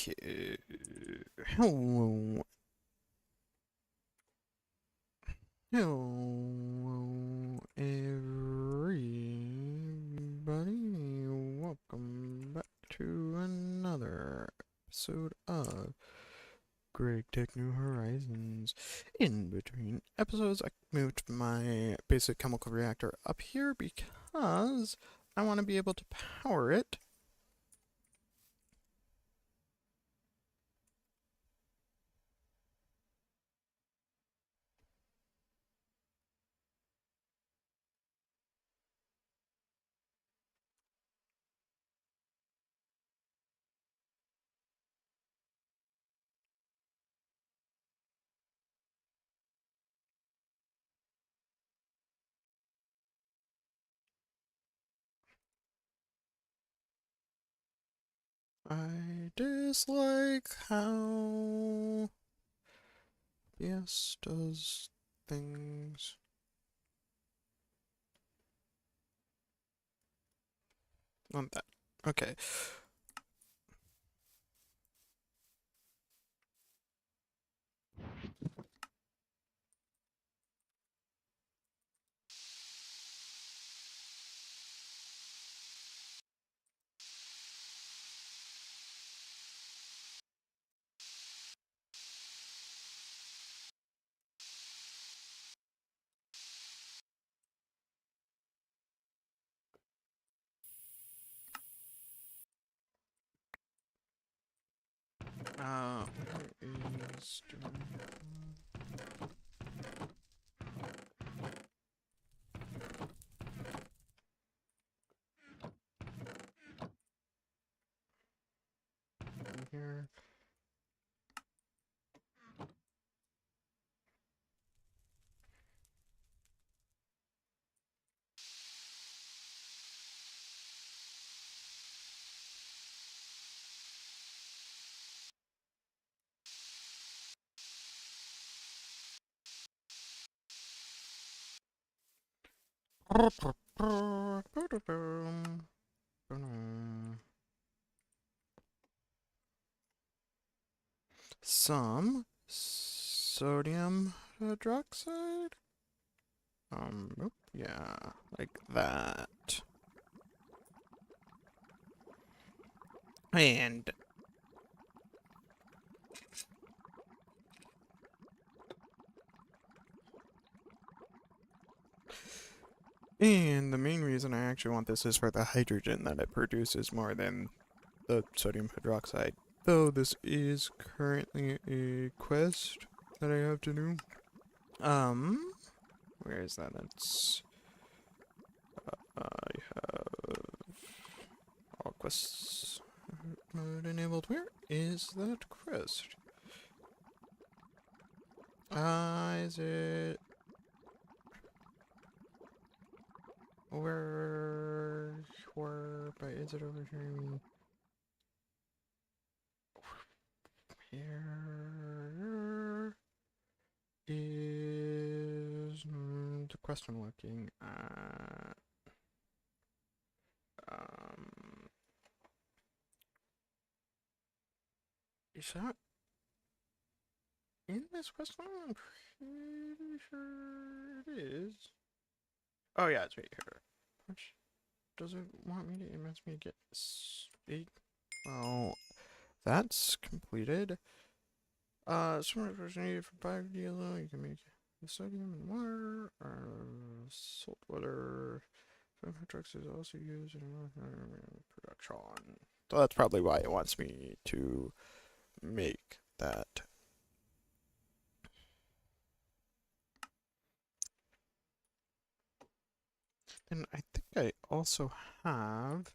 Okay. Hello. Hello, everybody. Welcome back to another episode of Gtech New Horizons. In between episodes, I moved my basic chemical reactor up here because I want to be able to power it. I dislike how BS does things. On that. Okay. What is here? Some sodium hydroxide? Yeah, like that. And the main reason I actually want this is for the hydrogen that it produces more than the sodium hydroxide. Though this is currently a quest that I have to do. Where is that? That's I have all quests mode enabled. Where is that quest? Is it where but is it over here? Here is the quest I'm looking at. Is that in this quest line? I'm pretty sure it is. Oh yeah, it's right here. Which does it want me to? It wants me to get 8. Well, that's completed. Smart version needed for biodiesel. You can make the sodium and water. Salt water. Hydrox is also used in production. So that's probably why it wants me to make that. And I think I also have.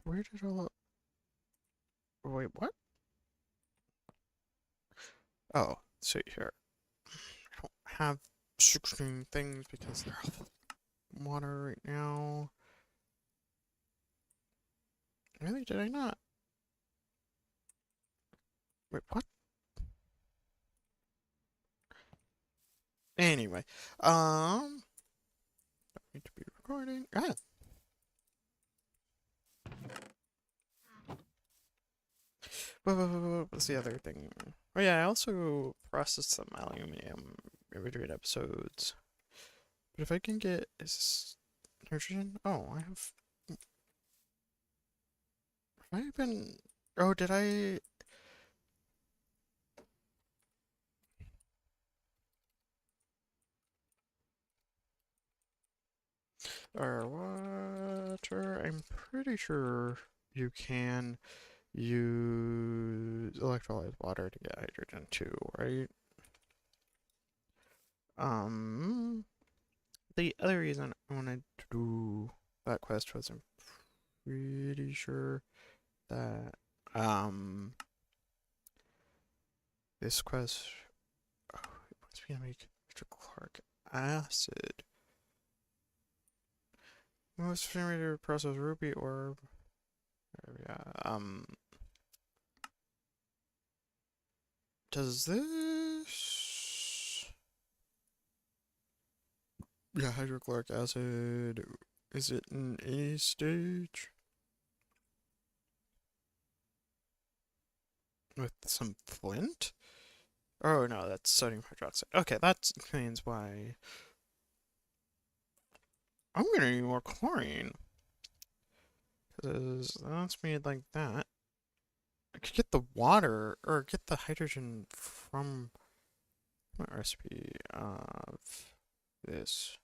Where did all. Wait, what? Oh, see here. I don't have 16 things because they're all water right now. Really? Did I not? Wait, what? Anyway, don't need to be recording. Ah. What's the other thing? Oh yeah, I also processed some aluminum in between episodes. But if I can get is this nitrogen? Oh, I have. Have I been? Oh, did I? Or water? I'm pretty sure you can use electrolyzed water to get hydrogen too, right? Um, the other reason I wanted to do that quest was I'm pretty sure that this quest wants me to make hydrochloric acid. Most familiar process ruby or yeah, does this yeah, hydrochloric acid, is it in A stage? With some flint? Oh no, that's sodium hydroxide. Okay, that explains why. I'm gonna need more chlorine. Because that's made like that. I could get the water, or get the hydrogen from my recipe of this.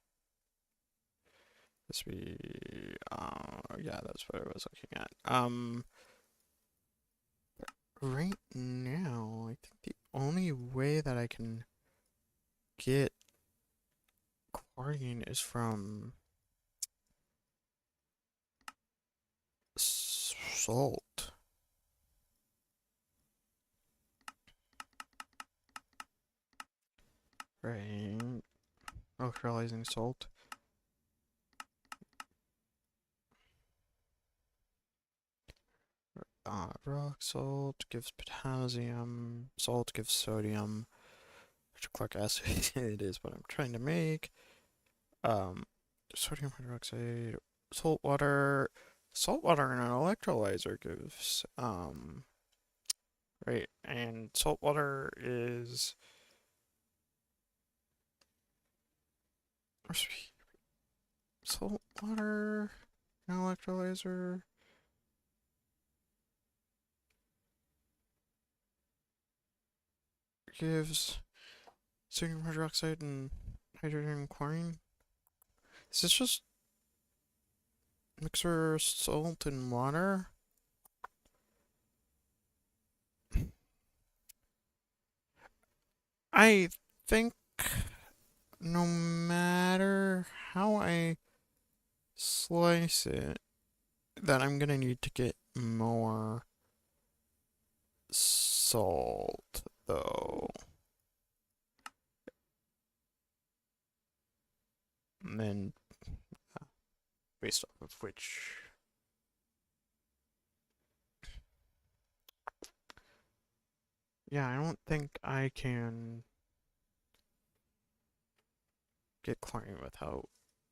Recipe, yeah, that's what I was looking at. Right now, I think the only way that I can get chlorine is from salt. Right. Neutralizing salt. Rock salt gives potassium. Salt gives sodium. Hydrochloric acid is what I'm trying to make. Sodium hydroxide, salt water. Salt water in an electrolyzer gives, right, and salt water is, salt water in an electrolyzer gives sodium hydroxide and hydrogen and chlorine. Is this just mixer salt and water? I think no matter how I slice it, that I'm gonna need to get more salt, though. And then, based off of which. Yeah, I don't think I can get chlorine without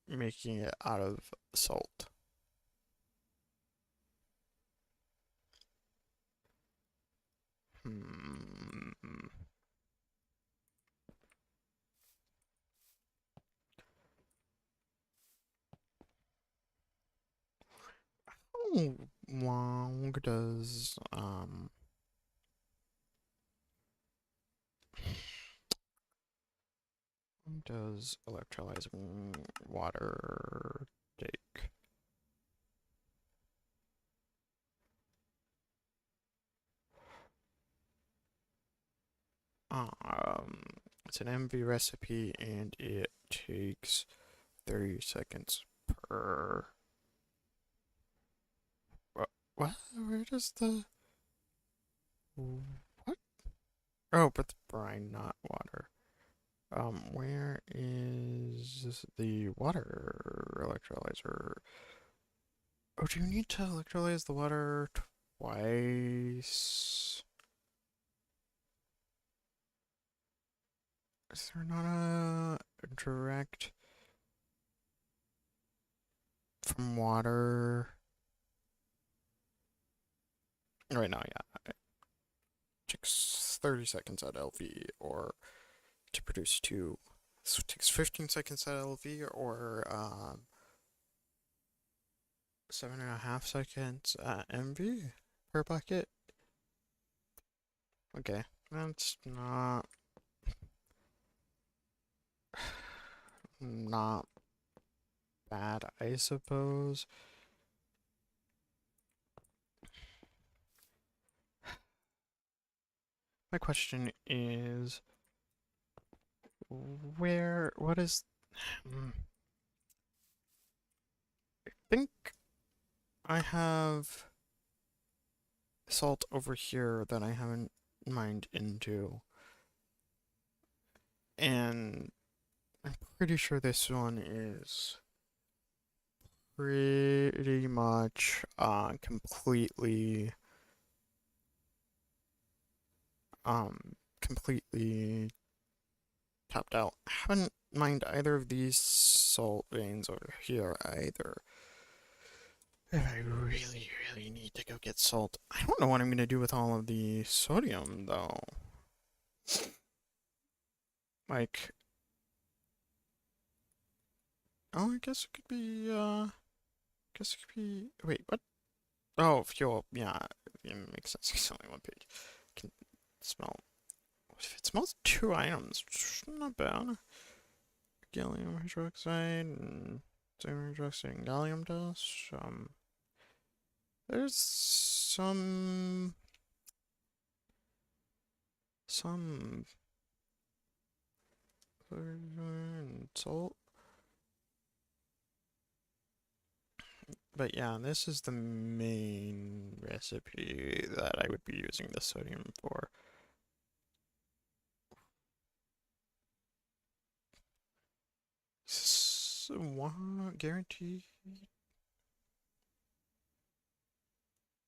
making it out of salt. Hmm. How long does electrolyzing water take? Um, it's an MV recipe and it takes 30 seconds per. What? Where does the. What? Oh, but the brine, not water. Where is the water electrolyzer? Oh, do you need to electrolyze the water twice? Is there not a direct from water? Right now, yeah. takes 30 seconds at LV, or to produce two, so it takes 15 seconds at LV, or 7.5 seconds at MV per bucket. Okay, that's not bad, I suppose. My question is, what is, I think I have salt over here that I haven't mined into, and I'm pretty sure this one is pretty much completely tapped out. I haven't mined either of these salt veins over here either. If I really, really need to go get salt. I don't know what I'm gonna do with all of the sodium though. Like, oh, I guess it could be, guess it could be, wait, what? Oh, fuel, yeah, it makes sense, it's only one page. Can smell, if it smells 2 items, not bad. Gallium hydroxide and sodium hydroxide and gallium dust, there's some salt. But yeah, this is the main recipe that I would be using the sodium for. What guarantee?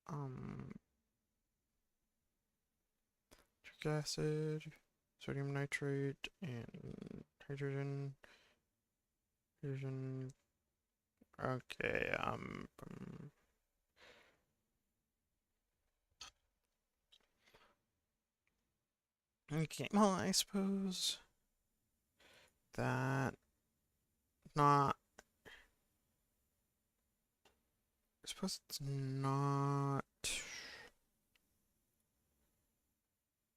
Um, Nitric acid, sodium nitrate, and hydrogen. Hydrogen. Okay. Okay. Well, I suppose that not. I suppose it's not.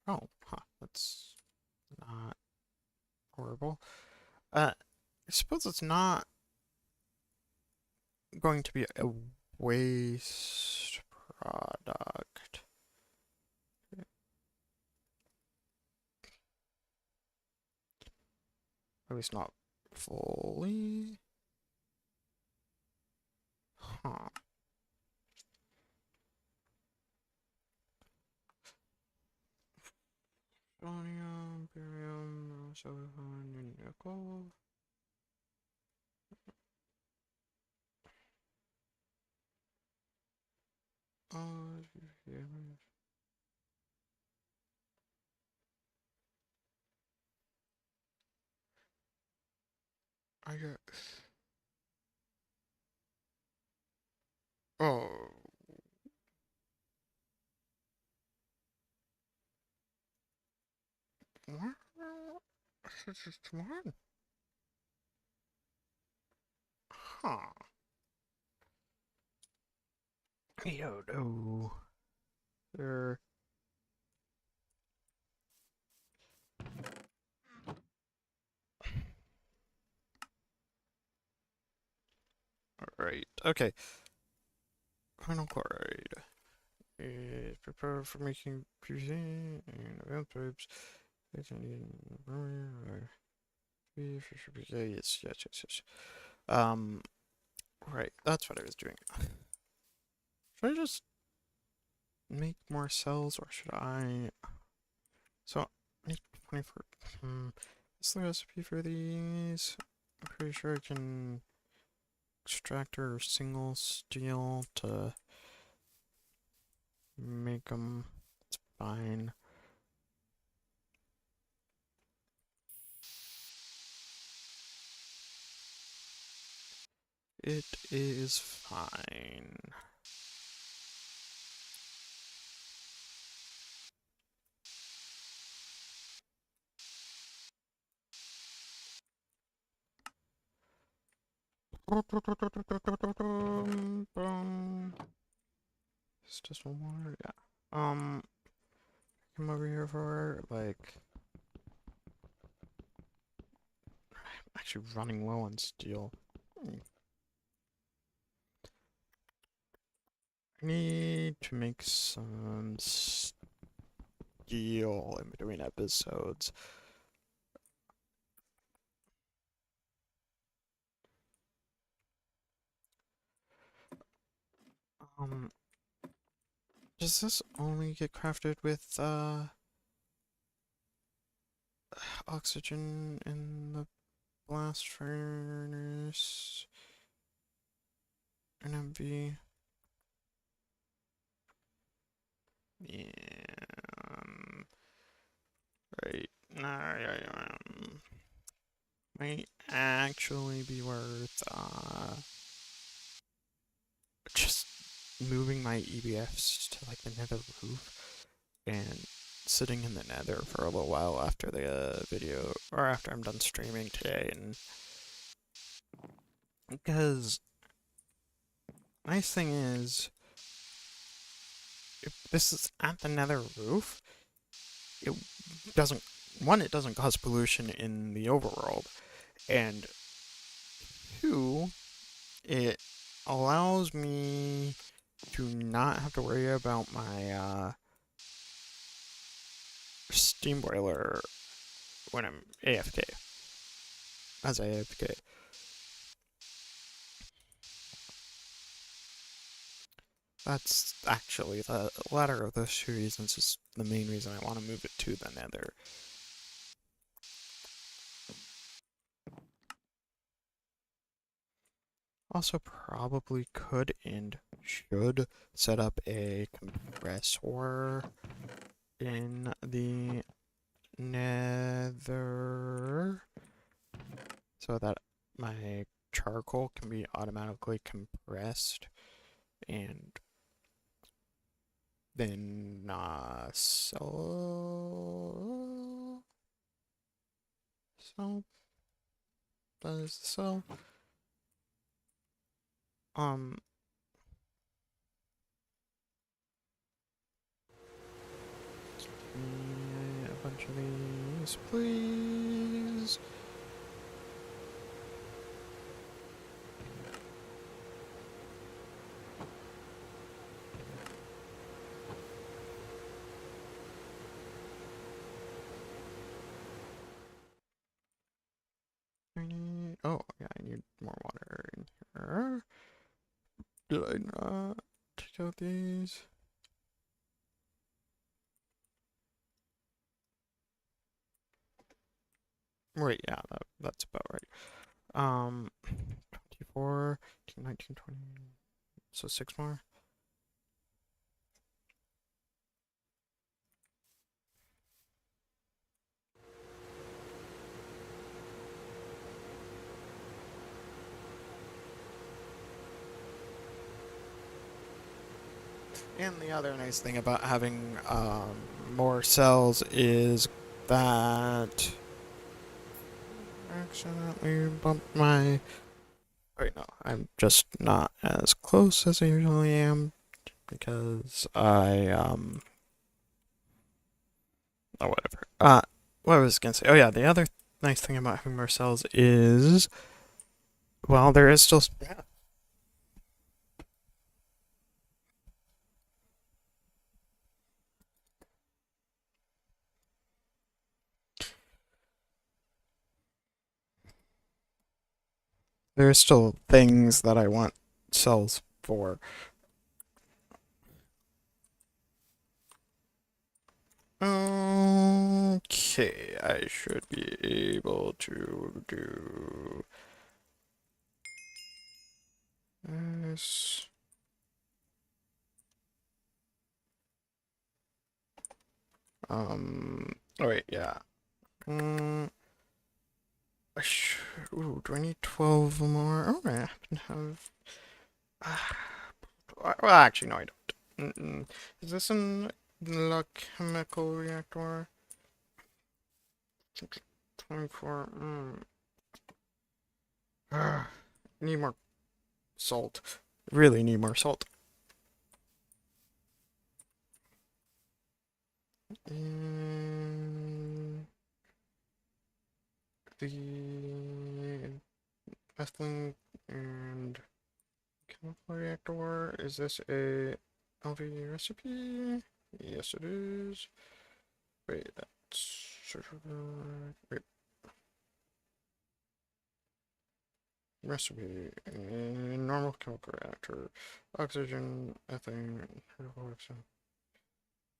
Oh, huh. That's not horrible. I suppose it's not going to be a waste product. At least not fully. Huh. Sodium, barium, silicon, and nickel. Yeah. I got. Oh. What? This is one. Huh. Yo, no. There. Alright. Okay. Vinyl chloride is prepared for making PVC and advanced pipes. Yes. Right, that's what I was doing. Should I just make more cells, or should I? So, make 24. What's the recipe for these? I'm pretty sure I can extractor or single steel to make them. It's fine. It is fine. It's just one more, yeah. Come over here for like. I'm actually running low on steel. I need to make some steel in between episodes. Does this only get crafted with oxygen in the blast furnace? An MV? Yeah. Right. Might actually be worth just moving my EBFs to like the nether roof and sitting in the nether for a little while after the video, or after I'm done streaming today, and because nice thing is, if this is at the nether roof, it doesn't, one, it doesn't cause pollution in the overworld, and two, it allows me to not have to worry about my steam boiler when I'm AFK, as I AFK. That's actually the latter of those two reasons is the main reason I want to move it to the nether. Also probably could and should set up a compressor in the nether so that my charcoal can be automatically compressed and then sell. Does sell? A bunch of these, please. Oh, yeah, I need more water in here. Did I not take out these? Right, yeah, that's about right. 24, 19, 20, so 6 more. And the other nice thing about having more cells is that accidentally bumped my. Wait, no, I'm just not as close as I usually am because oh, whatever. What I was gonna say? Oh yeah, the other nice thing about having more cells is, well, there is still. Yeah. There are still things that I want cells for. Okay, I should be able to do this. Oh wait, yeah. Ooh, do I need 12 more? Oh, I happen to have. Well, actually, no, I don't. Is this in the chemical reactor? 24. Need more salt. Really need more salt. And the ethylene and chemical reactor. Is this a LV recipe? Yes, it is. Wait, that's wait. Recipe. Normal chemical reactor. Oxygen, ethane, hydrogen,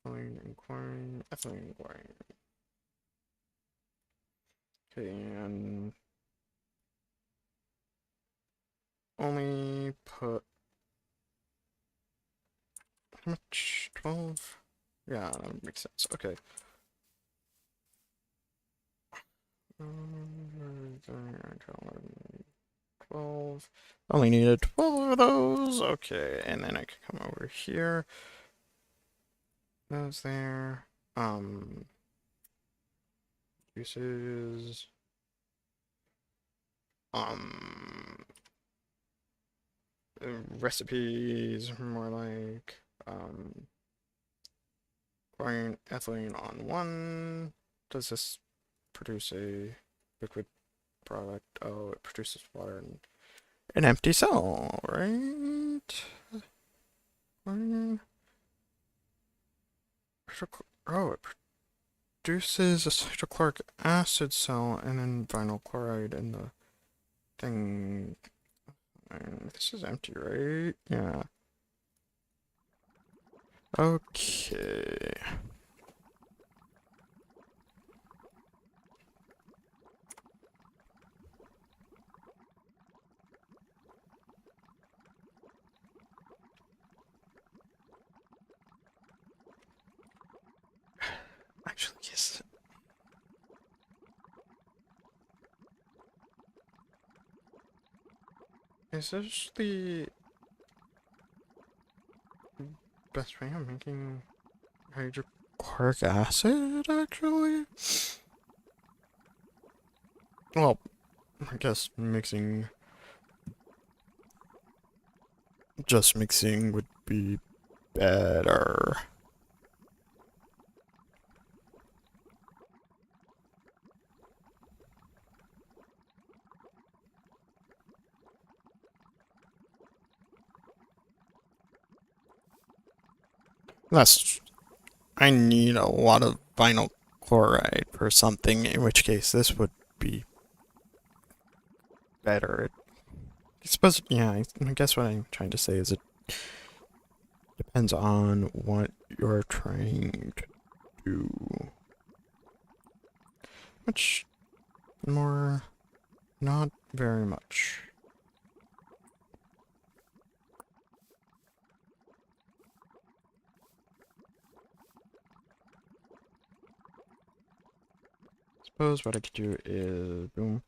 ethylene, and chlorine, ethylene, and chlorine. Okay, and only put how much? 12? Yeah, that makes sense. Okay. 12. Only needed 12 of those. Okay, and then I can come over here. Those there. Uses. Recipes, more like, chlorine, ethylene on one. Does this produce a liquid product? Oh, it produces water and an empty cell, right? Chlorine. Oh, it produces a hydrochloric acid cell and then vinyl chloride in the thing. And this is empty, right? Yeah. Okay. Actually, yes. Is this the best way of making hydrochloric acid, actually? Well, I guess just mixing would be better. I need a lot of vinyl chloride for something, in which case this would be better. I suppose, yeah, I guess what I'm trying to say is it depends on what you're trying to do. Much more, not very much. Suppose what I could do is, boom,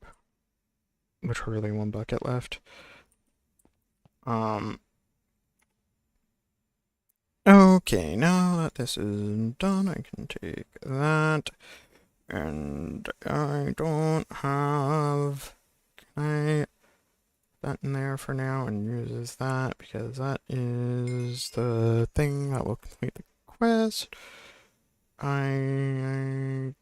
literally one bucket left. Okay, now that this is done, I can take that, and I don't have, can I, that in there for now and uses that, because that is the thing that will complete the quest. I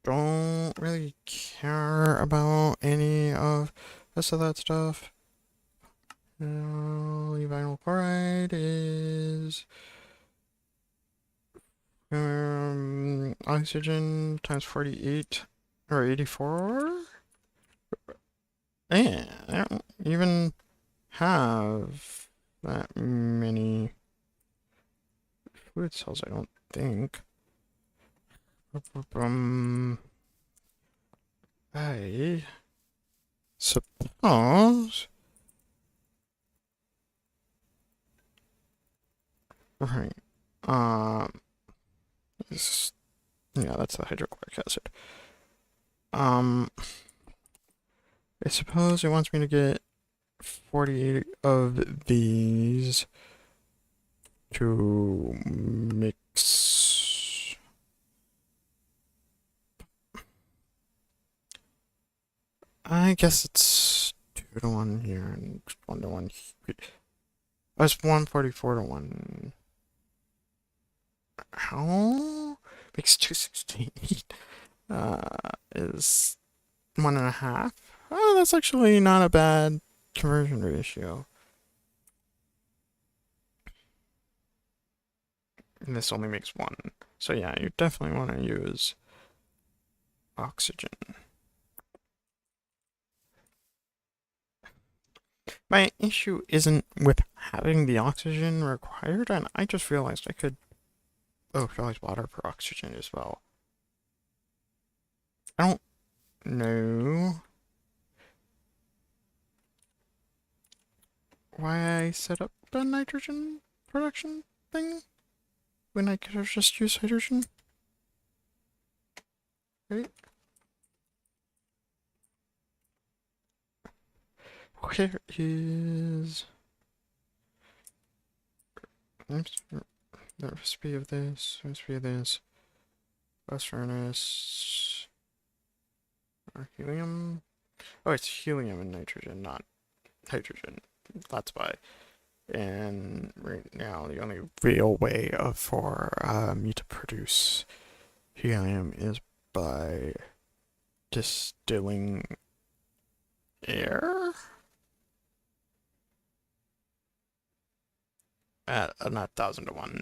don't really care about any of this of that stuff. Vinyl chloride is oxygen times 48 or 84. Yeah, I don't even have that many fluid cells, I don't think. I suppose. Right. Yeah, that's the hydrochloric acid. I suppose it wants me to get 48 of these to mix. I guess it's 2 to 1 here and 1 to 1 here. That's 144 to 1. How? Makes 268. Is 1.5. Oh, that's actually not a bad conversion ratio. And this only makes 1. So yeah, you definitely want to use oxygen. My issue isn't with having the oxygen required, and I just realized I could utilize water for oxygen as well. I don't know why I set up the nitrogen production thing when I could have just used hydrogen. Right? Where is... Oops. The recipe of this, blast furnace, or helium. Oh, it's helium and nitrogen, not hydrogen. That's why. And right now, the only real way for me to produce helium is by distilling air at a 1,000 to 1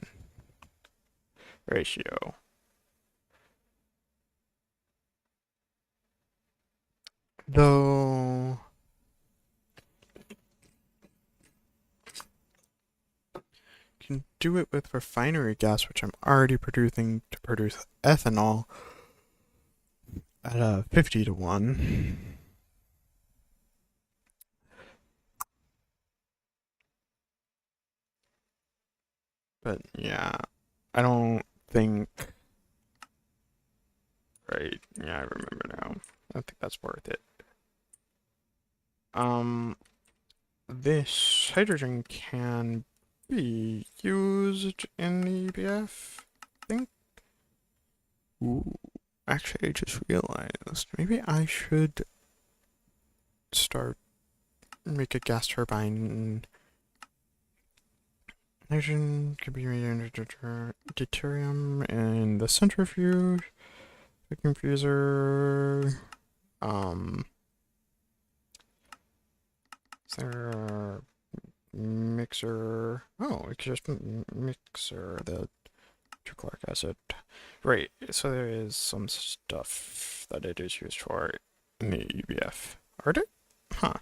ratio. Though you can do it with refinery gas, which I'm already producing to produce ethanol at a 50 to 1. But yeah, I don't think. Right, yeah, I remember now. I don't think that's worth it. This hydrogen can be used in the EBF, I think. Ooh, actually, I just realized maybe I should make a gas turbine. Hydrogen could be made into deuterium and the centrifuge, the confuser. Is there a mixer? Oh, we could just mixer the trichloric acid. Right, so there is some stuff that it is used for in the EBF. Are it? Huh.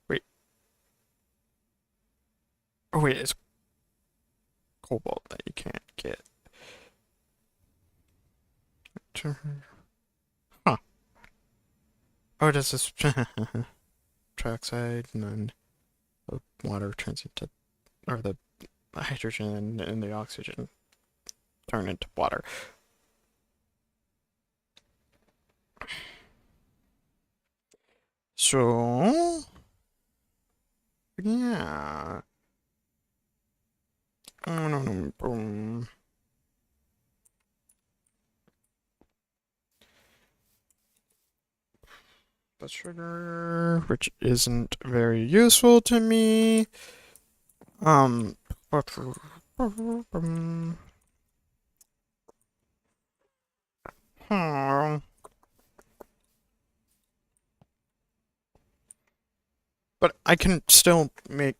Wait. Oh wait, it's cobalt that you can't get. Huh. Oh, it is this trioxide, and then the water turns into, or the hydrogen and the oxygen turn into water. So, yeah. Boom. The sugar, which isn't very useful to me. But I can still make.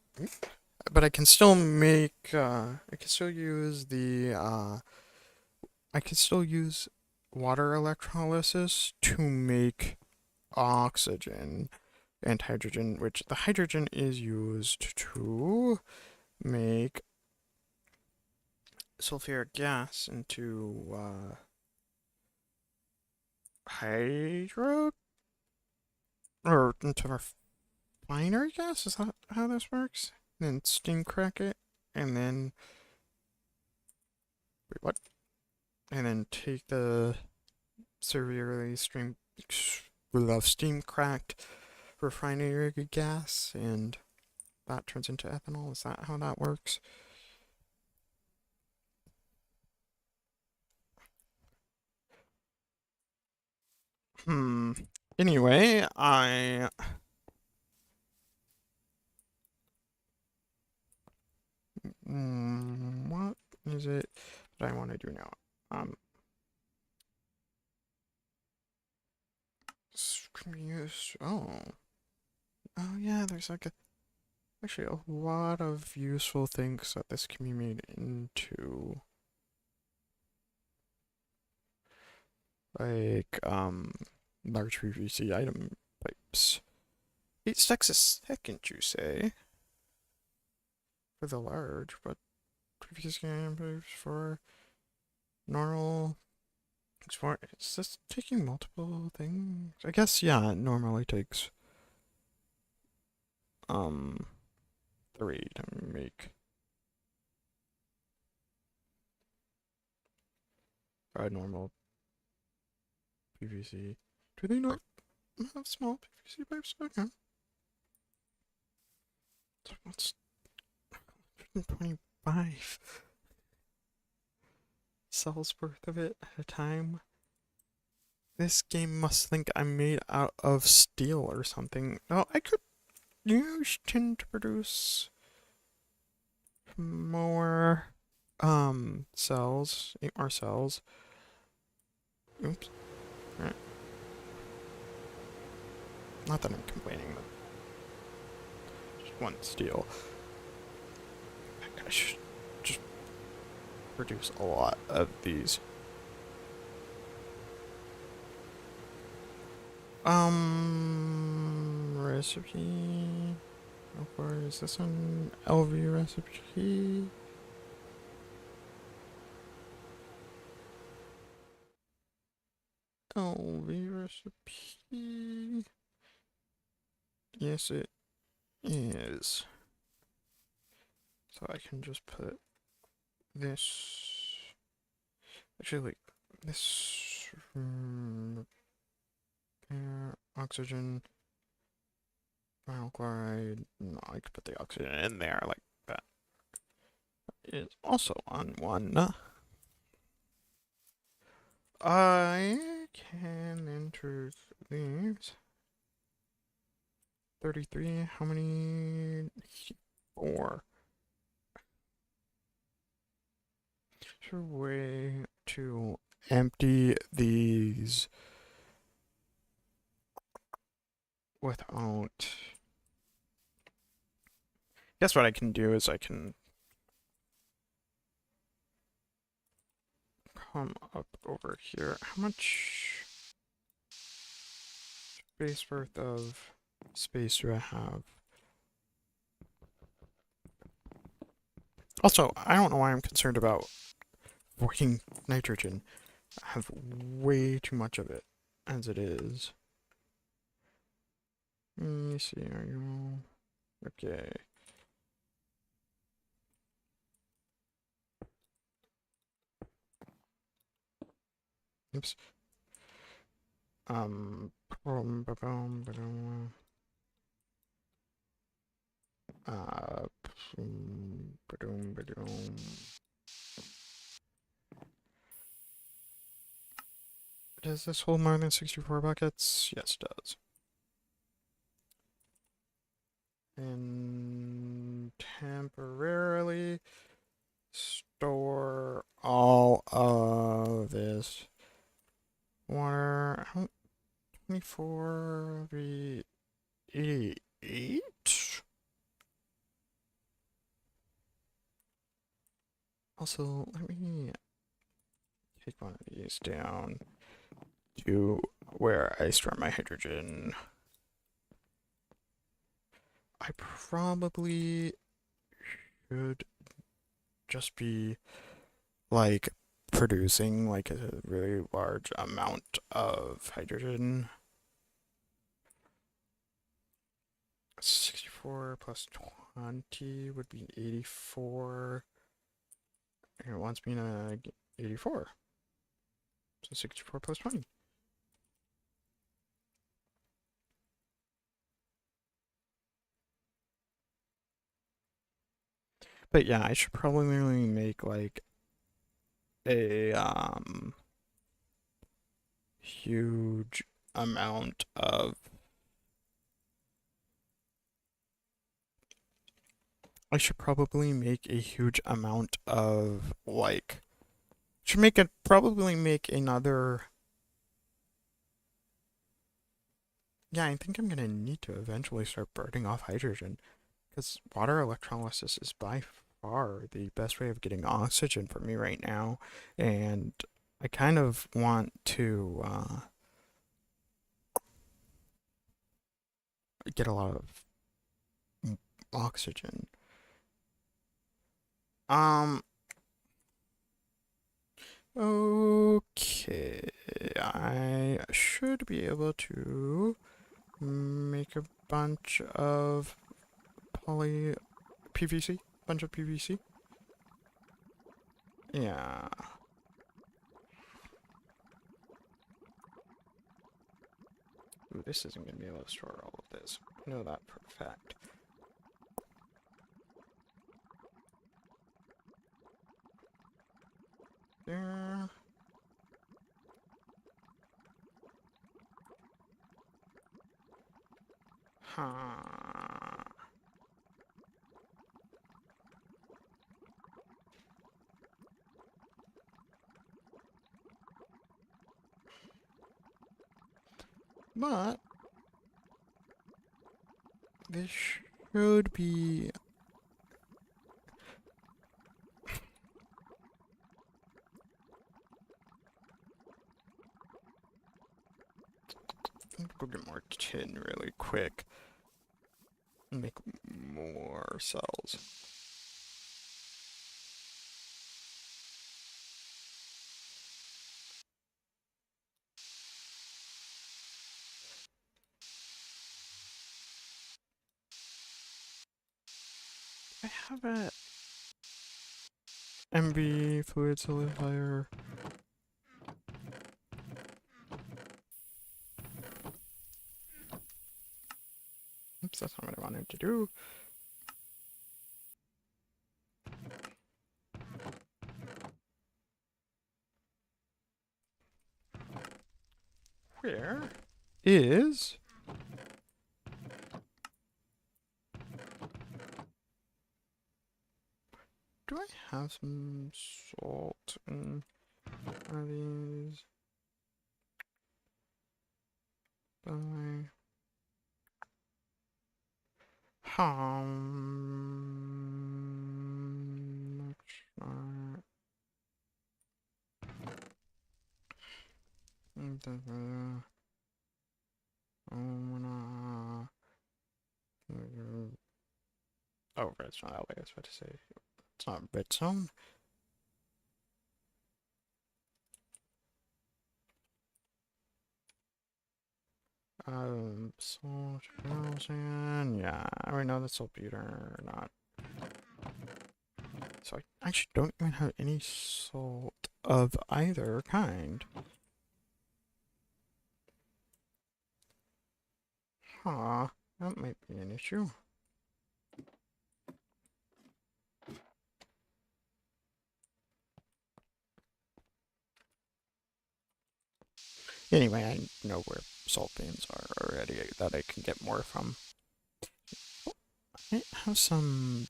But I can still make. I can still use the. I can still use water electrolysis to make oxygen and hydrogen, which the hydrogen is used to make sulfuric gas into hydro or into refinery gas. Is that how this works? And then steam crack it, and then wait, what? And then take the severely steam cracked refinery gas, and that turns into ethanol. Is that how that works? Anyway, What is it that I want to do now? Oh. Oh yeah, there's like actually a lot of useful things that this can be made into. Like, large PVC item pipes. 8 stacks a second, you say? For the large, but PVC item pipes for normal. Is this taking multiple things? I guess, yeah, it normally takes, 3 to make a normal PVC. Do they not have small PVC pipes? Okay. So what's 125 cells worth of it at a time? This game must think I'm made out of steel or something. No, I could use tin to produce more, cells. 8 more cells. Oops. Alright. Not that I'm complaining, but just 1 steel. I should just produce a lot of these. Recipe. How far is this one? LV recipe. LV recipe. Yes, it is. So I can just put this. Actually, like this. Oxygen. Vinyl chloride. No, I could put the oxygen in there like that. Is also on 1. I can enter these. 33. How many? 4. Is there a way to empty these without... Guess what I can do is I can come up over here. How much space worth of space do I have? Also, I don't know why I'm concerned about voiding nitrogen. I have way too much of it as it is. Let me see, are you... Okay. Oops. Boom, boom, boom, boom, boom. Does this hold more than 64 buckets? Yes, it does. And temporarily store all of this water. 24 be 88. Also, let me take one of these down to where I store my hydrogen. I probably should just be like producing like a really large amount of hydrogen. 64 plus 20 would be 84. And it wants me to get 84. So 64 plus 20. But yeah, I should probably make like a huge amount of I should probably make a huge amount of, like, should make it, probably make another, yeah, I think I'm gonna need to eventually start burning off hydrogen, because water electrolysis is by far the best way of getting oxygen for me right now, and I kind of want to, get a lot of oxygen. Um, okay, I should be able to make a bunch of poly PVC, bunch of PVC. Yeah. Ooh, this isn't gonna be able to store all of this. I know that for a fact. There. Huh. But this should be. I'm gonna go get more tin really quick and make more cells. I have a MV fluid solidifier. Oops, that's not what I wanted to do. Where is... Do I have some salt in one of these? By... Much not... Oh, redstone, that way I was about to say. It's not redstone. Salt, sand, yeah, I already know that's saltpeter, not. So I actually don't even have any salt of either kind. Huh, that might be an issue. Anyway, I know where salt bins are already that I can get more from. Oh, I have some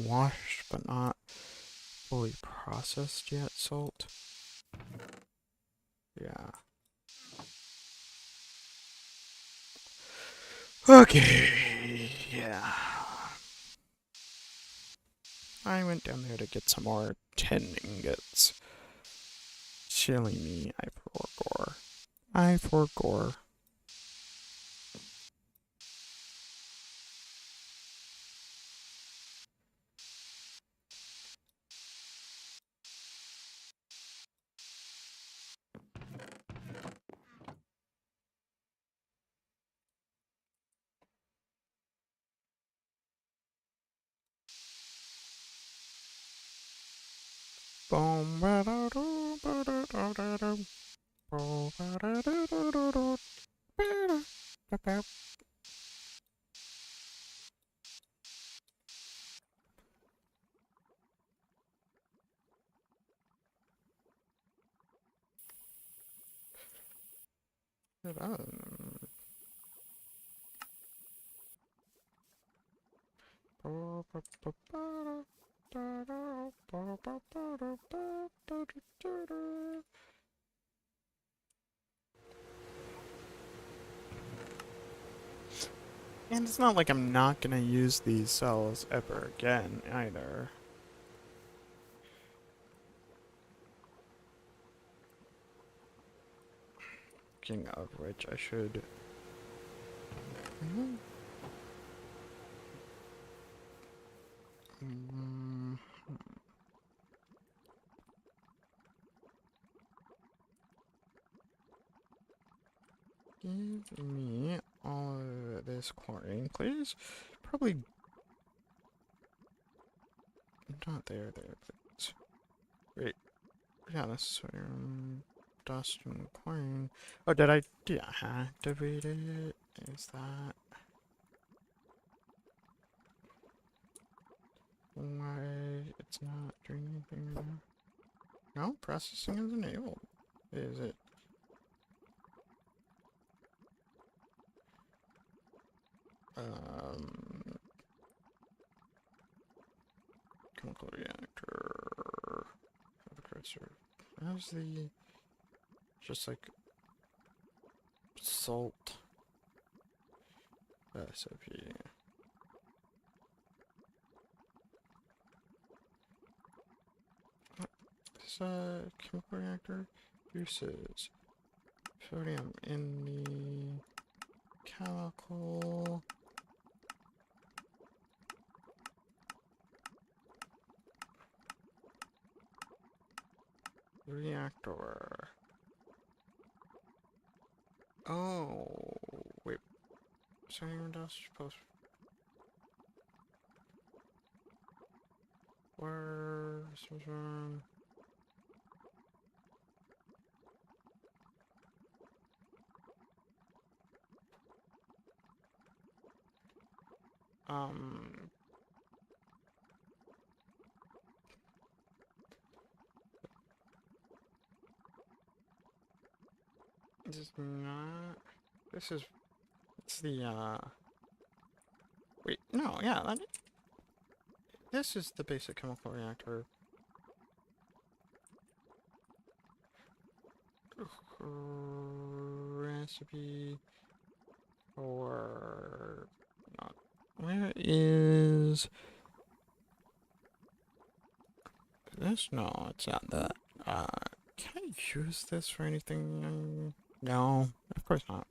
washed but not fully processed yet salt. Yeah. Okay. Yeah. I went down there to get some more tin ingots. Silly me, I forgore. I forgore. Boom, ba da doo, ba da da da doo. Boom, ba da da da da da. Ba da ba ba da. And it's not like I'm not gonna use these cells ever again, either. Speaking of which, I should... Give me all of this chlorine, please. Probably not there, please. Wait, yeah, that's sodium, dust, and chlorine. Oh, did I deactivate it? Is that why it's not doing anything right now? No, processing is enabled. Is it? Chemical reactor. Have a cursor. How's the just like salt recipe? This chemical reactor uses sodium in the chemical reactor. Oh, wait. Sodium dust post. Where? Um. This is not. This is. It's the. Wait. No. Yeah. This is the basic chemical reactor. Recipe for not. Where is this? No, it's not that. Can I use this for anything? No, of course not.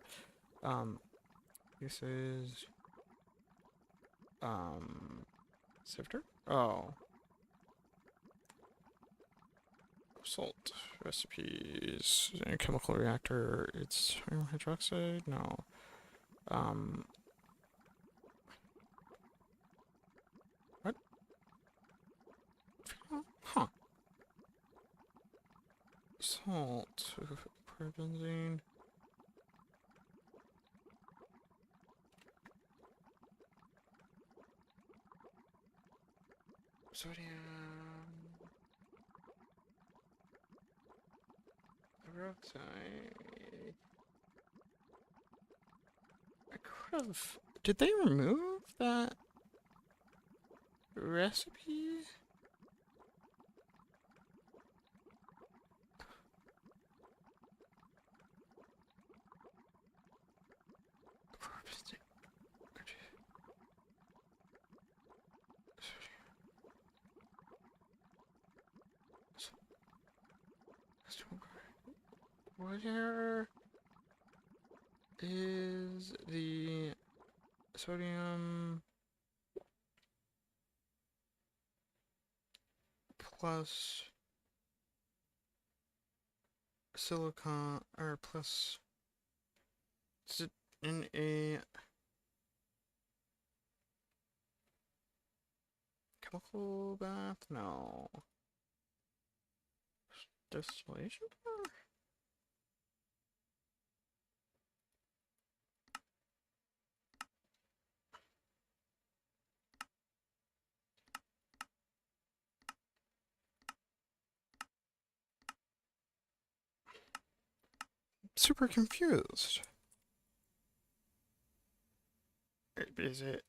This is sifter. Oh, salt recipes. Chemical reactor. It's iron hydroxide. No. What? Huh. Salt. Benzene. Sodium. Hydroxide. I could have. Did they remove that recipe? Where is the sodium plus silicon or plus is it in a chemical bath? No. Distillation? Super confused. Is it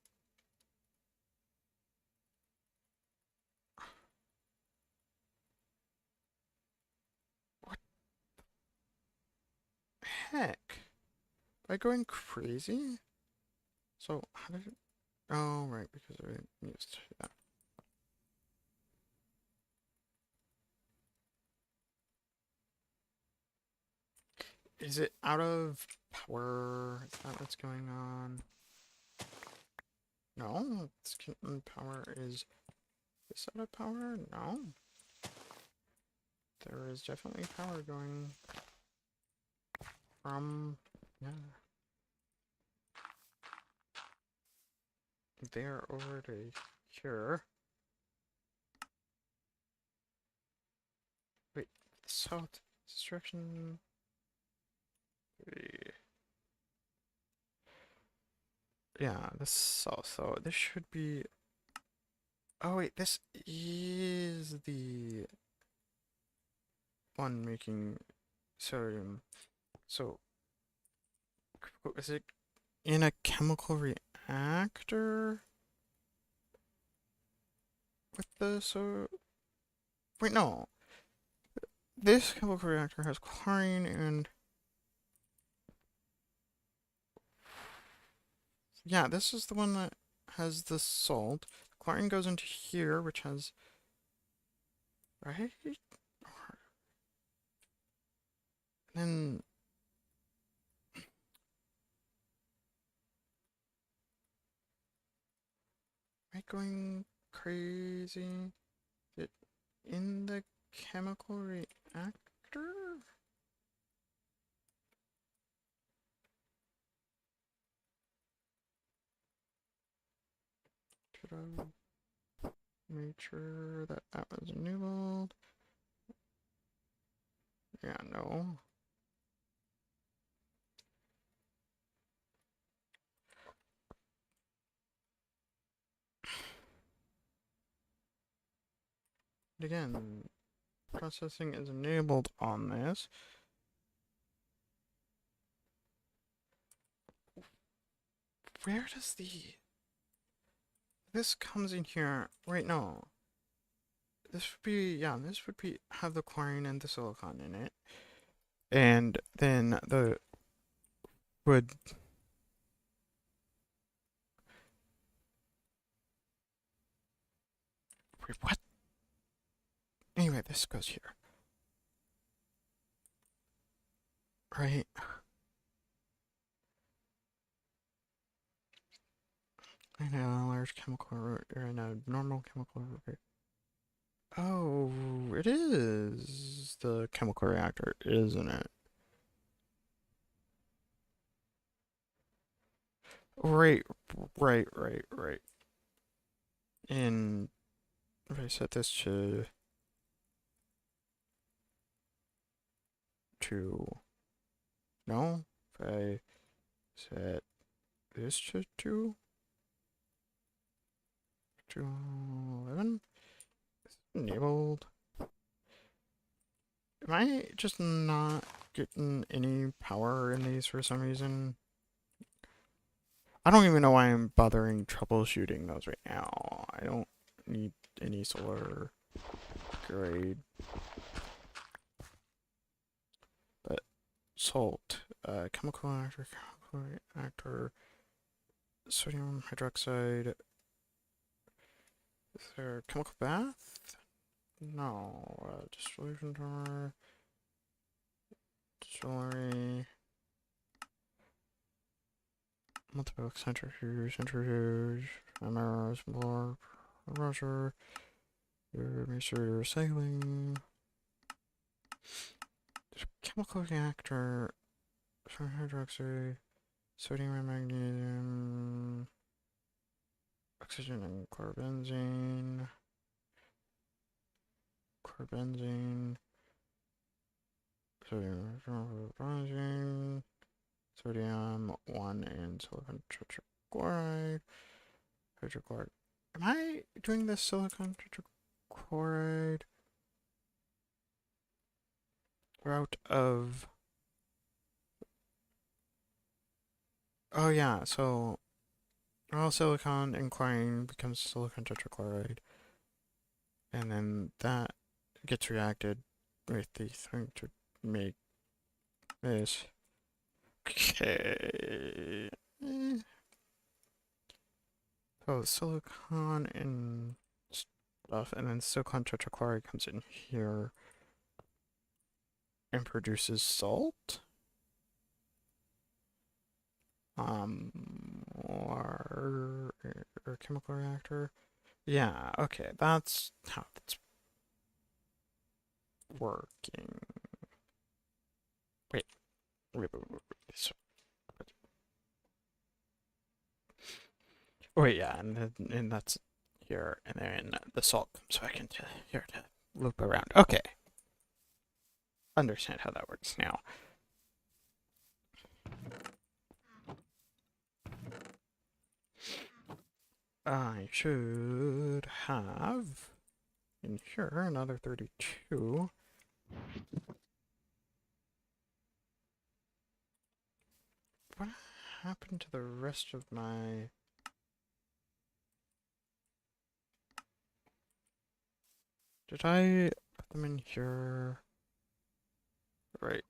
heck? Am I going crazy? So, how did it... Oh, right, because I used that. Is it out of power? Is that what's going on? No, Gtnh power is out of power? No. There is definitely power going from, yeah, there over to here. Wait, south destruction. Yeah, this south, so this should be. Oh wait, this is the one making sodium. So, is it in a chemical reactor with the so? Wait, no. This chemical reactor has chlorine and yeah, this is the one that has the salt. Chlorine goes into here, which has right. And then am I going crazy? It in the chemical reactor? Should I make sure that that was enabled? Yeah, no. Again, processing is enabled on this. Where does the... This comes in here. Wait, no. This would be, yeah, this would be, have the chlorine and the silicon in it. And then the would... Wait, what? Anyway, this goes here. Right. In a large chemical or in a normal chemical reactor. Oh, it is the chemical reactor, isn't it? Right, right. And if I set this to no, if I set this to 11, enabled. Am I just not getting any power in these for some reason? I don't even know why I'm bothering troubleshooting those right now. I don't need any solar grade. But salt, chemical reactor, sodium hydroxide. Is there a chemical bath? No. Distillation tower. Distillery. Multiple centrifuge. MRS, more pressure. Make sure you're recycling. Chemical reactor. Sodium hydroxide. Sodium and magnesium. Oxygen and chlorobenzene. Sodium benzene. Sodium 1 and silicon tetrachloride. Hydrochloride. Am I doing this silicon tetrachloride route of... Oh yeah, so all silicon and chlorine becomes silicon tetrachloride. And then that gets reacted with the thing to make this. Okay. So silicon and stuff, and then silicon tetrachloride comes in here and produces salt. Or chemical reactor. Yeah, okay, that's how that's working. Wait, wait. Wait, yeah, and that's here, and then the salt comes back into here to loop around. Okay, understand how that works now. I should have in here another 32. What happened to the rest of my... Did I put them in here? Right.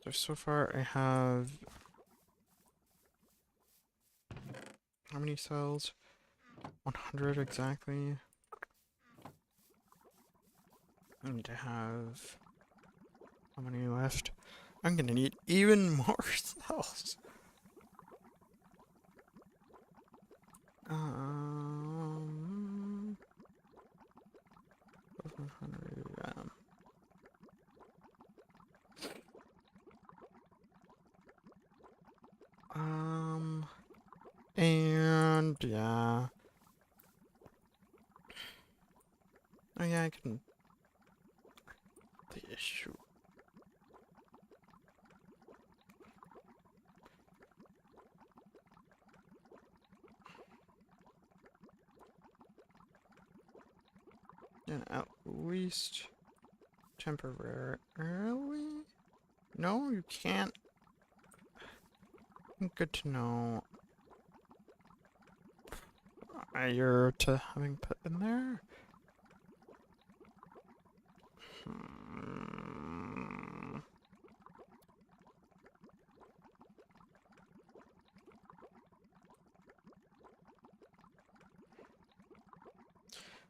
So far I have... How many cells? 100 exactly. I need to have... How many left? I'm gonna need even more cells. 100, and yeah. Oh yeah, I can... The issue. And at least temporarily? No, you can't. Good to know. You're to having put in there?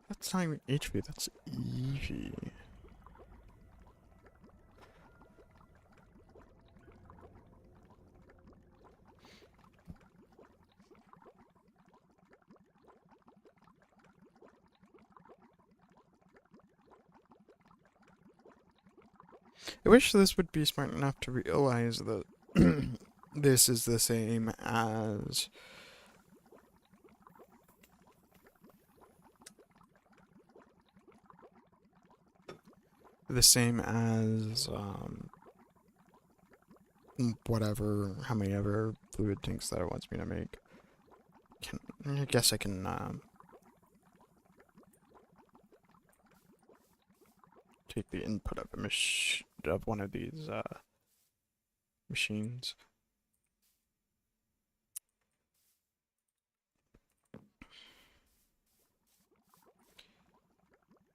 That's not even HV, that's EV. I wish this would be smart enough to realize that this is the same as whatever, how many ever fluid tanks that it wants me to make. I guess I can take the input of one of these machines.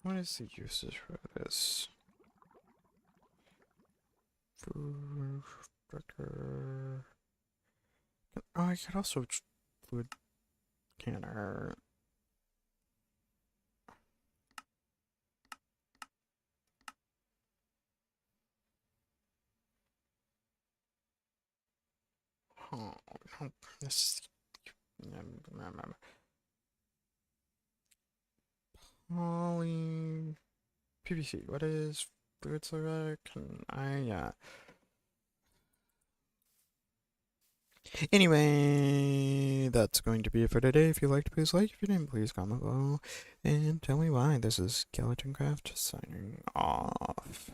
What is the usage for this? Food structure. Oh, I could also fluid canner. Oh, no, this is... Poly... PVC, what is fluid solvent? Anyway, that's going to be it for today. If you liked, please like. If you didn't, please comment below. And tell me why. This is Gtnh signing off.